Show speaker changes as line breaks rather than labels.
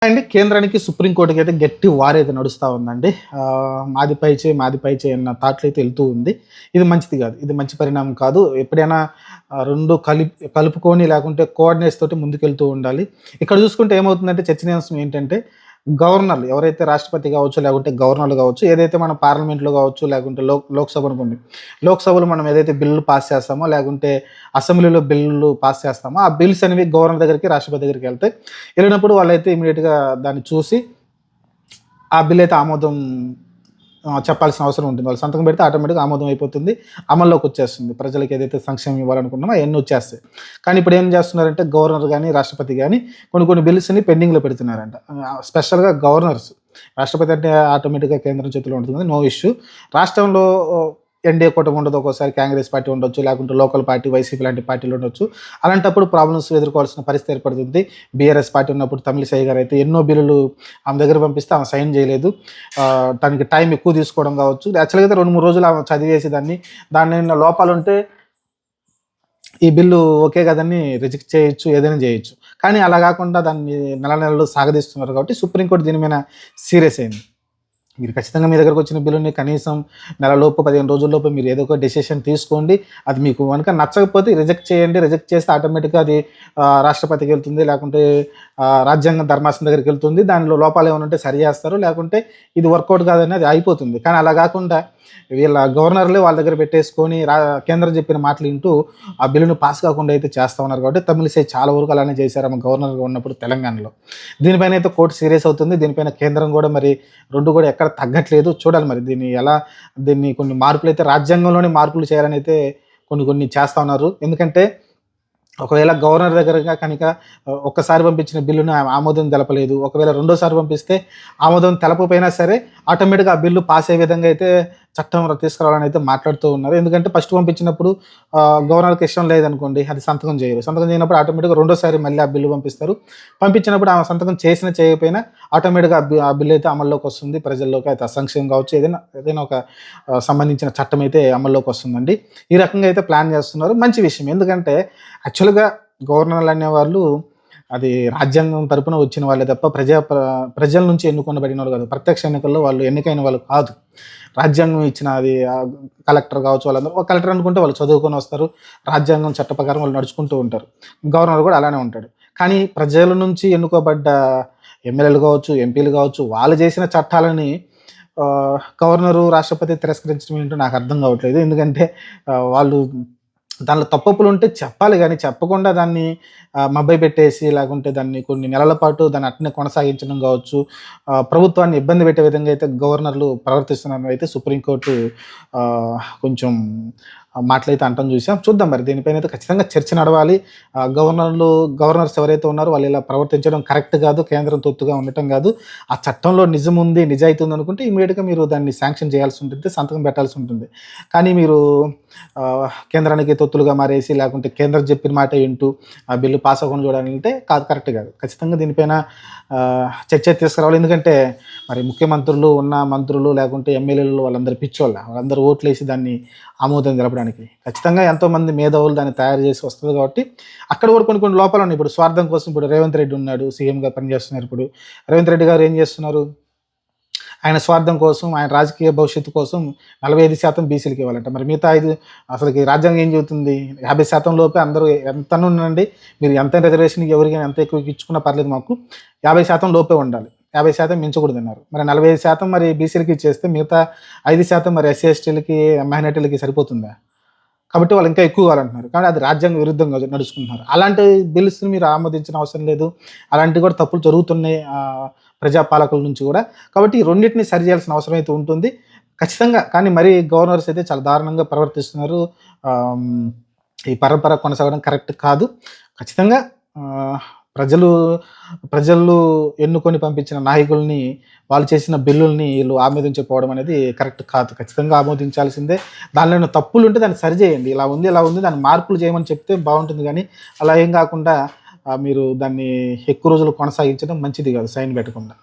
అండి కేంద్రానికి సుప్రీంకోర్టుకి అయితే గట్టి వారైతే నడుస్తూ ఉందండి. మాది పై చేయి అన్న థాట్లు అయితే వెళ్తూ ఉంది. ఇది మంచిది కాదు, ఇది మంచి పరిణామం కాదు. ఎప్పుడైనా రెండు కలుపుకొని లేకుంటే కోఆర్డినేట్స్ తోటి ముందుకెళ్తూ ఉండాలి. ఇక్కడ చూసుకుంటే ఏమవుతుందంటే చర్చనీయాంశం ఏంటంటే గవర్నర్లు ఎవరైతే రాష్ట్రపతి కావచ్చు లేకుంటే గవర్నర్లు కావచ్చు, ఏదైతే మనం పార్లమెంట్లో కావచ్చు లేకుంటే లోక్సభ అనుకోండి, లోక్సభలో మనం ఏదైతే బిల్లులు పాస్ చేస్తామో లేకుంటే అసెంబ్లీలో బిల్లులు పాస్ చేస్తామో ఆ బిల్స్ అనేవి గవర్నర్ దగ్గరికి రాష్ట్రపతి దగ్గరికి వెళ్తాయి. వెళ్ళినప్పుడు వాళ్ళైతే ఇమీడియట్గా దాన్ని చూసి ఆ బిల్ అయితే ఆమోదం చెప్పాల్సిన అవసరం ఉంటుంది. వాళ్ళు సంతకం పెడితే ఆటోమేటిక్గా ఆమోదం అయిపోతుంది, అమల్లోకి వచ్చేస్తుంది. ప్రజలకు ఏదైతే సంక్షేమం ఇవ్వాలనుకున్నామో అవన్నీ వచ్చేస్తాయి. కానీ ఇప్పుడు ఏం చేస్తున్నారంటే గవర్నర్ కానీ రాష్ట్రపతి కానీ కొన్ని బిల్స్ని పెండింగ్లో పెడుతున్నారంట. స్పెషల్గా గవర్నర్స్, రాష్ట్రపతి అంటే ఆటోమేటిక్గా కేంద్రం చేతిలో ఉంటుంది, నో ఇష్యూ. రాష్ట్రంలో ఎన్డీఏ కూటమి ఉండదు, ఒక్కోసారి కాంగ్రెస్ పార్టీ ఉండొచ్చు లేకుంటే లోకల్ పార్టీ వైసీపీ లాంటి పార్టీలు ఉండొచ్చు. అలాంటప్పుడు ప్రాబ్లమ్స్ ఎదుర్కోవాల్సిన పరిస్థితి ఏర్పడుతుంది. బీఆర్ఎస్ పార్టీ ఉన్నప్పుడు తమిళిసై గారు అయితే ఎన్నో బిల్లులు ఆమె దగ్గర పంపిస్తే ఆమె సైన్ చేయలేదు. దానికి టైం ఎక్కువ తీసుకోవడం కావచ్చు. యాక్చువల్గా అయితే 2-3 రోజులు ఆమె చదివేసి దాన్ని లోపాలు ఉంటే ఈ బిల్లు ఓకే కదని రిజెక్ట్ చేయొచ్చు, ఏదైనా చేయొచ్చు. కానీ అలా కాకుండా దాన్ని నెలలు సాగదీస్తున్నారు కాబట్టి సుప్రీంకోర్టు దీని మీద సీరియస్ అయింది. మీరు ఖచ్చితంగా మీ దగ్గరకు వచ్చిన బిల్లుని కనీసం నెలలోపు 15 రోజుల్లోపు మీరు ఏదో ఒక డెసిషన్ తీసుకోండి. అది మీకు కనుక నచ్చకపోతే రిజెక్ట్ చేయండి. రిజెక్ట్ చేస్తే ఆటోమేటిక్గా అది రాష్ట్రపతికి వెళ్తుంది, లేకుంటే రాజ్యాంగ ధర్మాసనం దగ్గరికి వెళ్తుంది. దానిలో లోపాలు ఏమైనా ఉంటే సరి చేస్తారు, లేకుంటే ఇది వర్కౌట్ కాదని అది అయిపోతుంది. కానీ అలా కాకుండా వీళ్ళ గవర్నర్లే వాళ్ళ దగ్గర పెట్టేసుకొని కేంద్రం చెప్పిన మాటలు వింటూ ఆ బిల్లును పాస్ కాకుండా అయితే చేస్తూ ఉన్నారు. కాబట్టి తమిళిసై చాలా వరకు అలానే చేశారు ఆమె గవర్నర్గా ఉన్నప్పుడు తెలంగాణలో. దీనిపైన అయితే కోర్టు సీరియస్ అవుతుంది. దీనిపైన కేంద్రం కూడా మరి రెండు కూడా ఎక్కడ తగ్గట్లేదు. చూడాలి మరి దీన్ని కొన్ని మార్పులు అయితే రాజ్యాంగంలోనే మార్పులు చేయాలని అయితే కొన్ని చేస్తూ ఉన్నారు. ఎందుకంటే ఒకవేళ గవర్నర్ దగ్గరగా కనుక ఒక్కసారి పంపించిన బిల్లును ఆమోదం తెలపలేదు, ఒకవేళ రెండోసారి పంపిస్తే ఆమోదం తెలపకపోయినా సరే ఆటోమేటిక్గా ఆ బిల్లు పాస్ అయ్యే విధంగా అయితే చట్టం తీసుకురావాలని అయితే మాట్లాడుతూ ఉన్నారు. ఎందుకంటే ఫస్ట్ పంపించినప్పుడు గవర్నర్కి ఇష్టం లేదనుకోండి, అది సంతకం చేయరు. సంతకం చేయనప్పుడు ఆటోమేటిక్గా రెండోసారి మళ్ళీ ఆ బిల్లు పంపిస్తారు. పంపించినప్పుడు ఆమె సంతకం చేసినా చేయకపోయినా ఆటోమేటిక్గా ఆ బిల్లు అయితే అమల్లోకి వస్తుంది. ప్రజల్లోకి అయితే అసంక్షేమం కావచ్చు, ఏదైనా ఒక సంబంధించిన చట్టం అయితే అమల్లోకి వస్తుందండి. ఈ రకంగా అయితే ప్లాన్ చేస్తున్నారు. మంచి విషయం. ఎందుకంటే యాక్చువల్గా గవర్నర్లు అనేవాళ్ళు అది రాజ్యాంగం తరపున వచ్చిన వాళ్ళే తప్ప ప్రజల నుంచి ఎన్నుకొనబడిన వాళ్ళు కాదు. ప్రత్యక్ష ఎన్నికల్లో వాళ్ళు ఎన్నికైన వాళ్ళు కాదు. రాజ్యాంగం ఇచ్చిన అది కలెక్టర్ కావచ్చు, వాళ్ళందరూ కలెక్టర్ అనుకుంటే వాళ్ళు చదువుకొని వస్తారు, రాజ్యాంగం చట్ట ప్రకారం వాళ్ళు నడుచుకుంటూ ఉంటారు. గవర్నర్ కూడా అలానే ఉంటాడు. కానీ ప్రజల నుంచి ఎన్నుకోబడ్డ ఎమ్మెల్యేలు కావచ్చు, ఎంపీలు కావచ్చు, వాళ్ళు చేసిన చట్టాలని గవర్నరు రాష్ట్రపతి తిరస్కరించడం ఏంటో నాకు అర్థం కావట్లేదు. ఎందుకంటే వాళ్ళు దానిలో తప్పులు ఉంటే చెప్పాలి, కానీ చెప్పకుండా దాన్ని మభ్య పెట్టేసి లేకుంటే దాన్ని కొన్ని నెలల పాటు దాన్ని అట్నే కొనసాగించడం కావచ్చు, ప్రభుత్వాన్ని ఇబ్బంది పెట్టే విధంగా అయితే గవర్నర్లు ప్రవర్తిస్తున్నారు. అయితే సుప్రీంకోర్టు కొంచెం మాటలైతే అంటం చూసాం. చూద్దాం మరి దీనిపైన అయితే ఖచ్చితంగా చర్చ నడవాలి. గవర్నర్స్ ఎవరైతే ఉన్నారో వాళ్ళు ఇలా ప్రవర్తించడం కరెక్ట్ కాదు, కేంద్రం తొత్తుగా ఉండటం కాదు. ఆ చట్టంలో నిజం ఉంది, నిజాయితీ ఉంది అనుకుంటే ఇమీడియట్గా మీరు దాన్ని శాంక్షన్ చేయాల్సి ఉంటుంది, సంతకం పెట్టాల్సి ఉంటుంది. కానీ మీరు కేంద్రానికి తొత్తులుగా మారేసి లేకుంటే కేంద్రం చెప్పిన మాట వింటూ ఆ బిల్లు పాస్ అవ్వకుండా చూడాలంటే కరెక్ట్ కాదు. ఖచ్చితంగా దీనిపైన చర్చ తీసుకురావాలి. ఎందుకంటే మరి ముఖ్యమంత్రులు ఉన్న మంత్రులు లేకుంటే ఎమ్మెల్యేలు వాళ్ళందరూ వాళ్ళందరూ ఓట్లు వేసి దాన్ని ఆమోదం తెలపడానికి ఖచ్చితంగా ఎంతోమంది మేధావులు దాన్ని తయారు చేసి వస్తుంది. కాబట్టి అక్కడ కూడా కొన్ని లోపాలు ఉన్నాయి. ఇప్పుడు స్వార్థం కోసం ఇప్పుడు రేవంత్ రెడ్డి ఉన్నాడు, సీఎంగా పనిచేస్తున్నారు. ఇప్పుడు రేవంత్ రెడ్డి గారు ఏం చేస్తున్నారు? ఆయన స్వార్థం కోసం, ఆయన రాజకీయ భవిష్యత్తు కోసం 45% బీసీలకు ఇవ్వాలంట. మరి మిగతా 5 అసలుకి రాజ్యాంగం ఏం చెబుతుంది? 50% లోపే అందరూ ఎంత ఉండండి, మీరు ఎంత రిజర్వేషన్ ఎవరికైనా ఎంత ఎక్కువ ఇచ్చుకున్నా పర్లేదు, మాకు 50% లోపే ఉండాలి, 50% మించకూడదు అన్నారు. మరి 45% మరి బీసీలకి ఇచ్చేస్తే మిగతా 5% మరి ఎస్సీ ఎస్టీలకి మైనార్టీలకి సరిపోతుందా? కాబట్టి వాళ్ళు ఇంకా ఎక్కువ కావాలంటున్నారు. కానీ అది రాజ్యాంగ విరుద్ధంగా నడుచుకుంటున్నారు. అలాంటి బిల్స్ని మీరు ఆమోదించిన అవసరం లేదు. అలాంటివి కూడా తప్పులు జరుగుతున్నాయి ప్రజాపాలకుల నుంచి కూడా. కాబట్టి ఈ రెండింటిని సరి చేయాల్సిన అవసరం అయితే ఉంటుంది ఖచ్చితంగా. కానీ మరి గవర్నర్స్ అయితే చాలా దారుణంగా ప్రవర్తిస్తున్నారు. ఈ పరంపర కొనసాగడం కరెక్ట్ కాదు. ఖచ్చితంగా ప్రజలు ఎన్నుకొని పంపించిన నాయకుల్ని, వాళ్ళు చేసిన బిల్లుల్ని వీళ్ళు ఆమోదించకపోవడం అనేది కరెక్ట్ కాదు. ఖచ్చితంగా ఆమోదించాల్సిందే. దానిలో తప్పులు ఉంటే దాన్ని సరిచేయండి. ఇలా ఉంది దాన్ని మార్పులు చేయమని చెప్తే బాగుంటుంది. కానీ అలా ఏం కాకుండా మీరు దాన్ని ఎక్కువ రోజులు కొనసాగించడం మంచిది కాదు, సైన్ పెట్టకుండా.